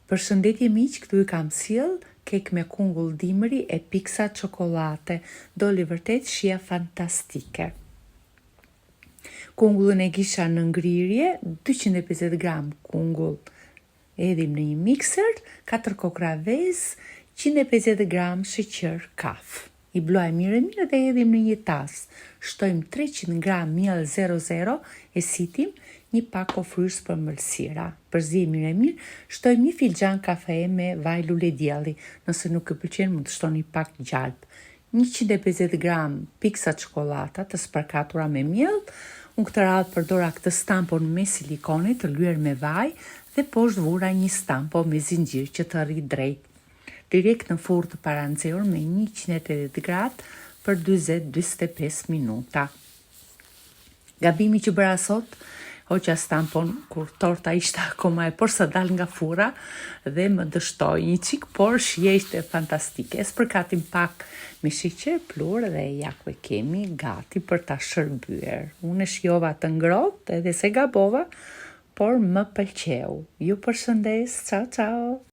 Përshëndetje miq, këtu I kam sjell kek me kungull dimri e piksa çokolate. Doli vërtet shija fantastike. Kungullin e kisha në ngrirje, 250 gram kungull edhim në një mikser, 4 kokra vezë, 150 gram sheqer kaf. I bluaj mirë dhe edhim në një tas. Shtojmë 300 gram miell 00 e sitim, një pak ofryrs për mëlsira. Përziej mirë, shtojmë një filxhan kafe me vaj lule dielli. Nëse nuk e pëlqen, mund të shtoni pak gjalp. 150 gram piksa çokolata të sparkatura me miell. Unë këtë radhë përdora këtë stampon me silikone të lyer me vaj dhe poshtë vura një stampo me zinxhir që të rri drejt. Direkt në furrë të paranxeur me 180 gradë për 40-45 minuta. Gabimi që bëra sot, hoqa stampon kur torta ishte akoma e por sa dal nga furra dhe më dështoi një çik, por shijeshte fantastike. Spërkatim pak me sheqer plur dhe ja ku e kemi gati për ta shërbyer. Unë e shijova të ngrohtë edhe se gabova, por më pëlqeu. Ju përshëndes, ciao ciao.